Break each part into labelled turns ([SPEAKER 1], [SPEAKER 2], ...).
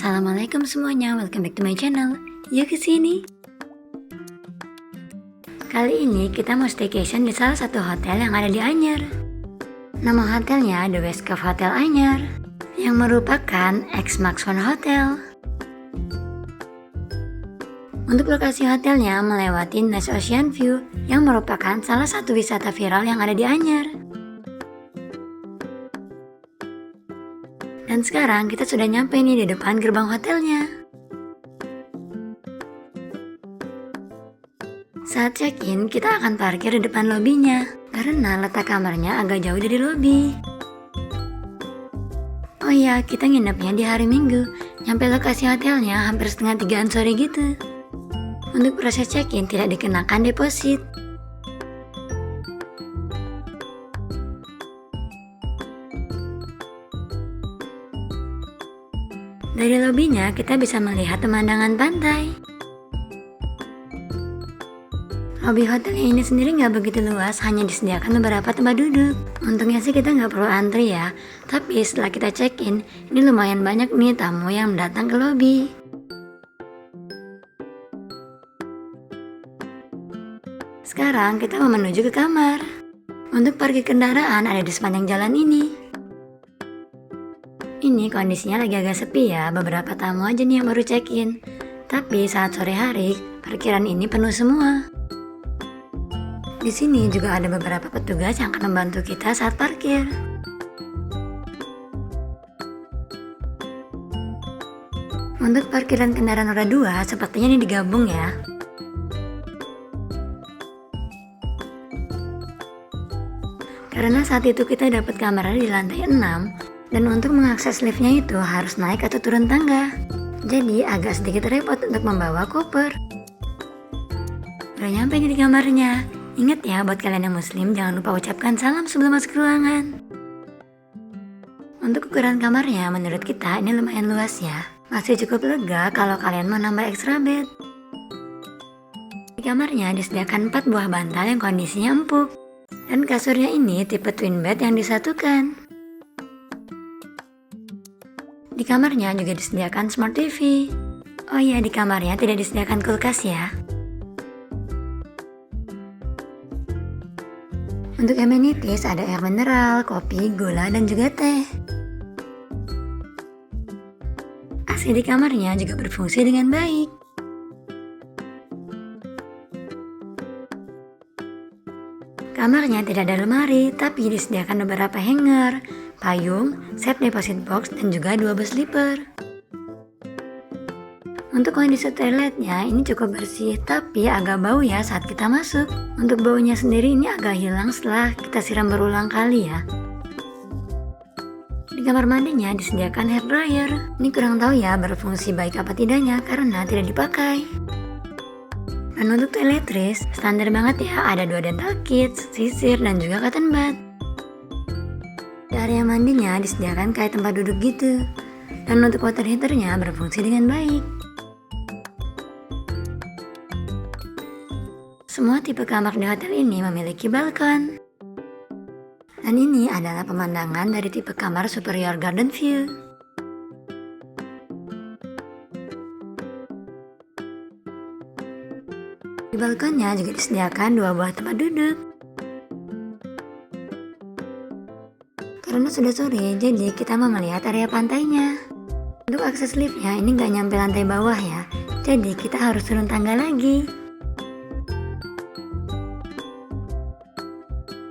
[SPEAKER 1] Assalamualaikum semuanya, welcome back to my channel. Yuk kesini. Kali ini kita mau staycation di salah satu hotel yang ada di Anyer. Nama hotelnya The West Cove Hotel Anyer, yang merupakan ex-Max One Hotel. Untuk lokasi hotelnya melewati Nice Ocean View, yang merupakan salah satu wisata viral yang ada di Anyer. Dan sekarang kita sudah nyampe nih di depan gerbang hotelnya. Saat check-in, kita akan parkir di depan lobinya, karena letak kamarnya agak jauh dari lobi. Oh iya, kita nginepnya di hari Minggu, nyampe lokasi hotelnya hampir setengah 3-an sore gitu. Untuk proses check-in tidak dikenakan deposit. Dari lobinya kita bisa melihat pemandangan pantai. Lobi hotelnya ini sendiri nggak begitu luas, hanya disediakan beberapa tempat duduk. Untungnya sih kita nggak perlu antri ya. Tapi setelah kita check-in, ini lumayan banyak nih tamu yang datang ke lobi. Sekarang kita mau menuju ke kamar. Untuk parkir kendaraan ada di sepanjang jalan ini. Ini kondisinya lagi agak sepi ya, beberapa tamu aja nih yang baru check-in. Tapi saat sore hari, parkiran ini penuh semua. Di sini juga ada beberapa petugas yang akan membantu kita saat parkir. Untuk parkiran kendaraan roda 2, sepertinya ini digabung ya. Karena saat itu kita dapat kamar di lantai 6, dan untuk mengakses liftnya itu harus naik atau turun tangga. Jadi agak sedikit repot untuk membawa koper. Udah nyampe nih di kamarnya. Ingat ya buat kalian yang muslim, jangan lupa ucapkan salam sebelum masuk ruangan. Untuk ukuran kamarnya menurut kita ini lumayan luas ya. Masih cukup lega kalau kalian mau nambah extra bed. Di kamarnya disediakan 4 buah bantal yang kondisinya empuk. Dan kasurnya ini tipe twin bed yang disatukan. Di kamarnya juga disediakan smart TV. Oh iya, di kamarnya tidak disediakan kulkas ya. Untuk amenities ada air mineral, kopi, gula, dan juga teh. AC di kamarnya juga berfungsi dengan baik. Kamarnya tidak ada lemari, tapi disediakan beberapa hanger, payung, set deposit box, dan juga 2 bus slipper. Untuk kondisi toiletnya ini cukup bersih, tapi agak bau ya saat kita masuk. Untuk baunya sendiri ini agak hilang setelah kita siram berulang kali ya. Di kamar mandinya disediakan hair dryer. Ini kurang tahu ya berfungsi baik apa tidaknya karena tidak dipakai. Dan untuk toiletries, standar banget ya, ada 2 dental kits, sisir, dan juga cotton bud. Di area mandinya disediakan kayak tempat duduk gitu. Dan untuk water heaternya berfungsi dengan baik. Semua tipe kamar di hotel ini memiliki balkon. Dan ini adalah pemandangan dari tipe kamar Superior Garden View. Di balkonnya juga disediakan 2 buah tempat duduk. Karena sudah sore, jadi kita mau melihat area pantainya. Untuk akses liftnya ini nggak nyampe lantai bawah ya, jadi kita harus turun tangga lagi.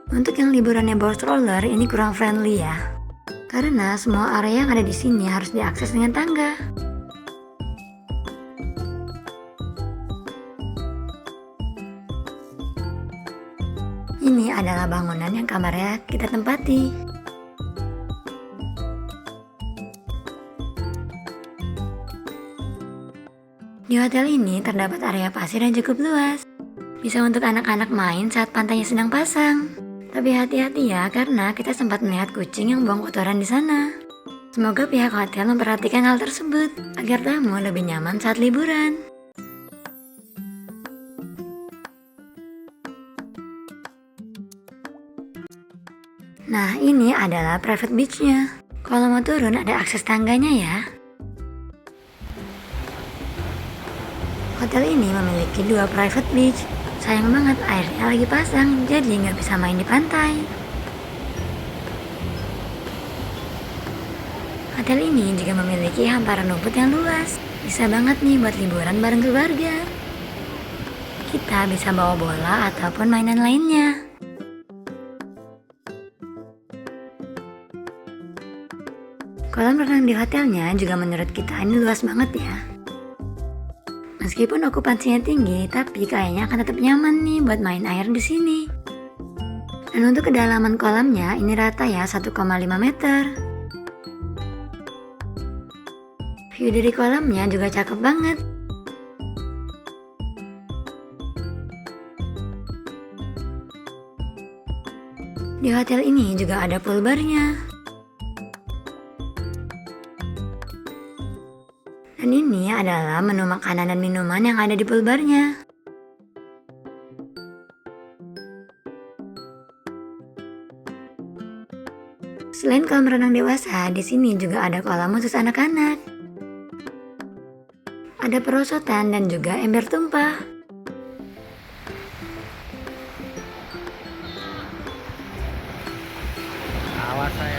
[SPEAKER 1] Untuk yang liburannya bawa stroller ini kurang friendly ya, karena semua area yang ada di sini harus diakses dengan tangga. Ini adalah bangunan yang kamarnya kita tempati. Di hotel ini terdapat area pasir yang cukup luas. Bisa untuk anak-anak main saat pantainya sedang pasang. Tapi hati-hati ya, karena kita sempat melihat kucing yang buang kotoran di sana. Semoga pihak hotel memperhatikan hal tersebut, agar tamu lebih nyaman saat liburan. Nah, ini adalah private beach-nya. Kalau mau turun ada akses tangganya ya. Hotel ini memiliki 2 private beach. Sayang banget airnya lagi pasang, jadi nggak bisa main di pantai. Hotel ini juga memiliki hamparan rumput yang luas. Bisa banget nih buat liburan bareng keluarga. Kita bisa bawa bola ataupun mainan lainnya. Kolam renang di hotelnya juga menurut kita ini luas banget ya. Meskipun okupansinya tinggi, tapi kayaknya akan tetap nyaman nih buat main air di sini. Dan untuk kedalaman kolamnya ini rata ya 1,5 meter. View dari kolamnya juga cakep banget. Di hotel ini juga ada pool barnya. Dan ini adalah menu makanan dan minuman yang ada di pool barnya. Selain kolam renang dewasa, di sini juga ada kolam khusus anak-anak. Ada perosotan dan juga ember tumpah.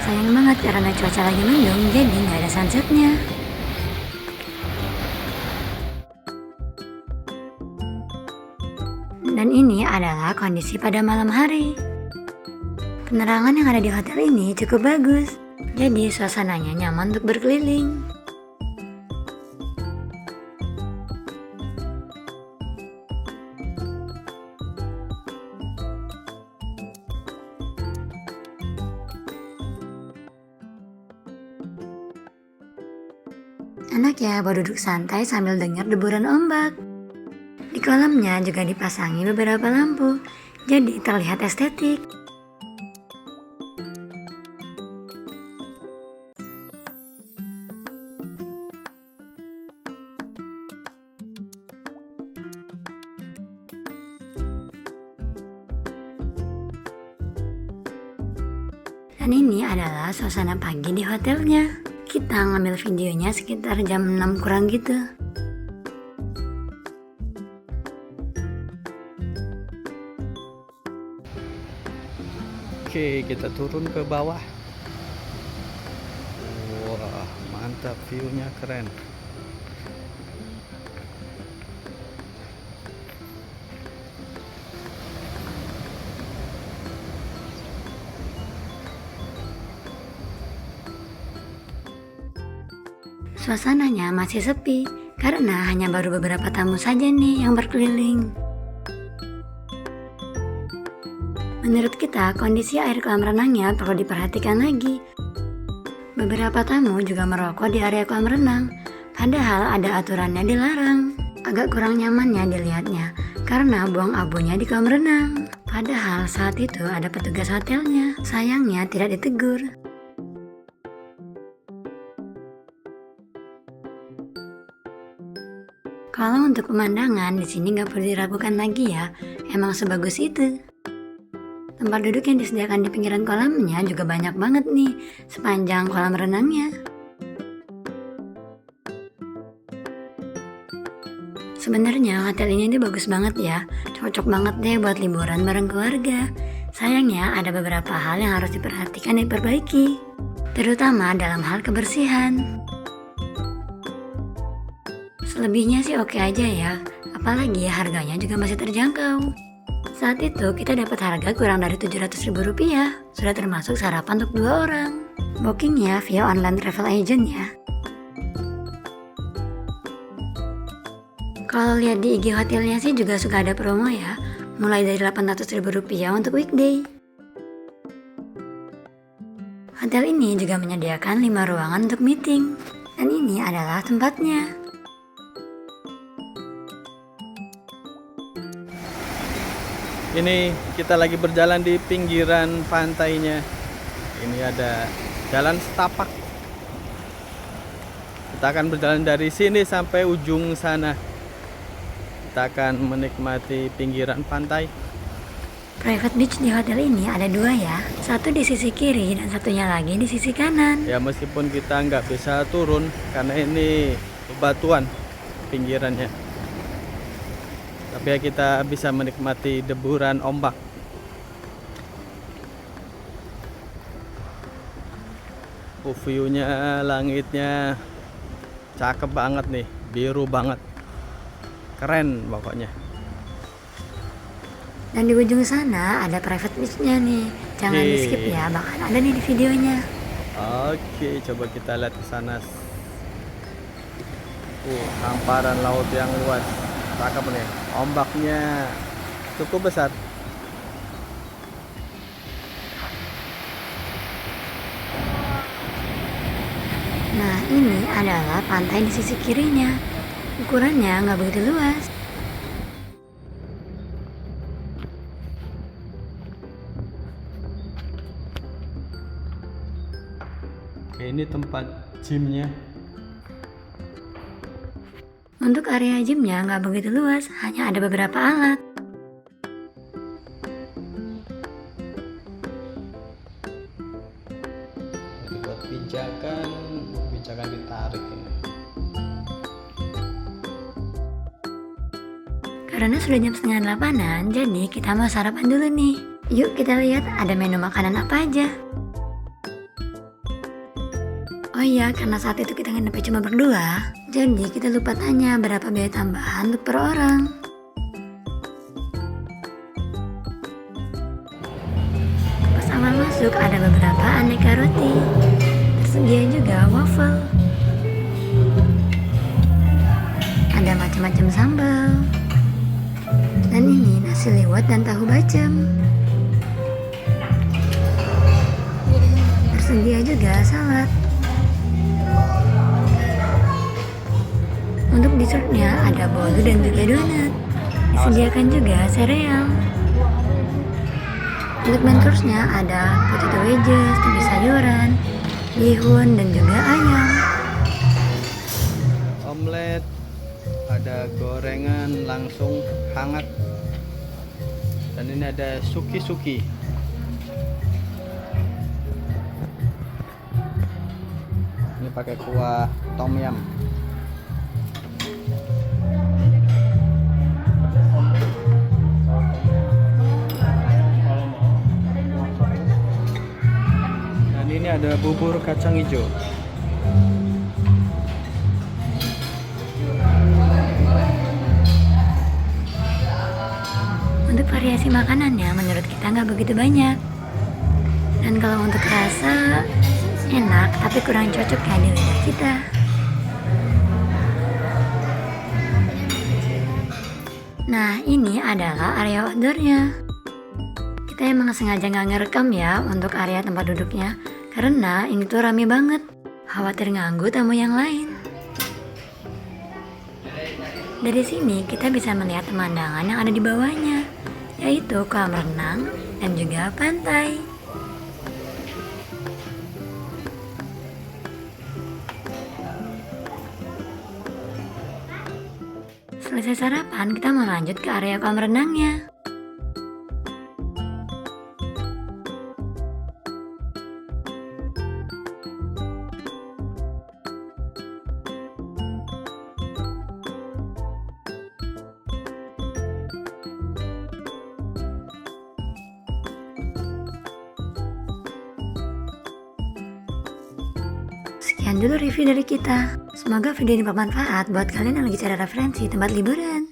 [SPEAKER 1] Sayang banget karena cuaca lagi mendung, jadi nggak ada sunsetnya. Dan ini adalah kondisi pada malam hari. Penerangan yang ada di hotel ini cukup bagus, jadi suasananya nyaman untuk berkeliling. Enak ya buat duduk santai sambil dengar deburan ombak. Di kolamnya juga dipasangi beberapa lampu, jadi terlihat estetik. Dan ini adalah suasana pagi di hotelnya. Kita ngambil videonya sekitar jam 6 kurang gitu.
[SPEAKER 2] Oke, kita turun ke bawah. Wah, mantap, view-nya keren.
[SPEAKER 1] Suasananya masih sepi karena hanya baru beberapa tamu saja nih yang berkeliling. Menurut kita, kondisi air kolam renangnya perlu diperhatikan lagi. Beberapa tamu juga merokok di area kolam renang, padahal ada aturannya dilarang. Agak kurang nyamannya dilihatnya, karena buang abunya di kolam renang. Padahal saat itu ada petugas hotelnya, sayangnya tidak ditegur. Kalau untuk pemandangan, di sini nggak perlu diragukan lagi ya, emang sebagus itu. Tempat duduk yang disediakan di pinggiran kolamnya juga banyak banget nih, sepanjang kolam renangnya. Sebenarnya hotel ini tuh bagus banget ya, cocok banget deh buat liburan bareng keluarga. Sayangnya ada beberapa hal yang harus diperhatikan dan diperbaiki, terutama dalam hal kebersihan. Selebihnya sih oke aja ya, apalagi harganya juga masih terjangkau. Saat itu kita dapat harga kurang dari Rp700.000, sudah termasuk sarapan untuk 2 orang. Bookingnya via online travel agent ya. Kalau lihat di IG hotelnya sih juga suka ada promo ya, mulai dari Rp800.000 untuk weekday. Hotel ini juga menyediakan 5 ruangan untuk meeting, dan ini adalah tempatnya.
[SPEAKER 2] Ini kita lagi berjalan di pinggiran pantainya. Ini ada jalan setapak. Kita akan berjalan dari sini sampai ujung sana. Kita akan menikmati pinggiran pantai.
[SPEAKER 1] Private beach di hotel ini ada 2 ya, satu di sisi kiri dan satunya lagi di sisi kanan.
[SPEAKER 2] Ya meskipun kita nggak bisa turun karena ini bebatuan pinggirannya. Tapi ya kita bisa menikmati deburan ombak. View-nya, langitnya cakep banget nih, biru banget, keren pokoknya.
[SPEAKER 1] Dan di ujung sana ada private beach-nya nih, jangan di skip ya, bakal ada nih di videonya.
[SPEAKER 2] Oke, coba kita lihat ke sana. Hamparan laut yang luas, cakep nih, ombaknya cukup besar.
[SPEAKER 1] Nah, ini adalah pantai di sisi kirinya. Ukurannya nggak begitu luas.
[SPEAKER 2] Oke, ini tempat gymnya.
[SPEAKER 1] Untuk area gymnya nggak begitu luas, hanya ada beberapa alat.
[SPEAKER 2] Buat pijakan ditarik ini.
[SPEAKER 1] Karena sudah jam 7:30, jadi kita mau sarapan dulu nih. Yuk kita lihat ada menu makanan apa aja. Oh iya, karena saat itu kita nginepnya cuma berdua, jadi kita lupa tanya berapa biaya tambahan untuk per orang. Pas awal masuk ada beberapa aneka roti. Tersedia juga waffle. Ada macam-macam sambal. Dan ini nasi liwet dan tahu bacem. Tersedia juga salad. Untuk dessertnya ada bolu dan juga donat. Disediakan juga sereal. Untuk main course-nya ada potato wedges, topi sayuran, bihun, dan juga ayam.
[SPEAKER 2] Omelet, ada gorengan langsung hangat. Dan ini ada suki-suki. Ini pakai kuah tom yum. Dan ini ada bubur kacang hijau.
[SPEAKER 1] Untuk variasi makanannya menurut kita nggak begitu banyak. Dan kalau untuk rasa enak, tapi kurang cocok ya di lidah kita. Nah, ini adalah area outdoornya. Kita emang sengaja nggak ngerekam ya untuk area tempat duduknya, karena ini tuh rame banget. Khawatir ganggu tamu yang lain. Dari sini kita bisa melihat pemandangan yang ada di bawahnya, yaitu kolam renang dan juga pantai. Selesai sarapan, kita mau lanjut ke area kolam renangnya. Sekian dulu review dari kita. Semoga video ini bermanfaat buat kalian yang lagi cari referensi tempat liburan.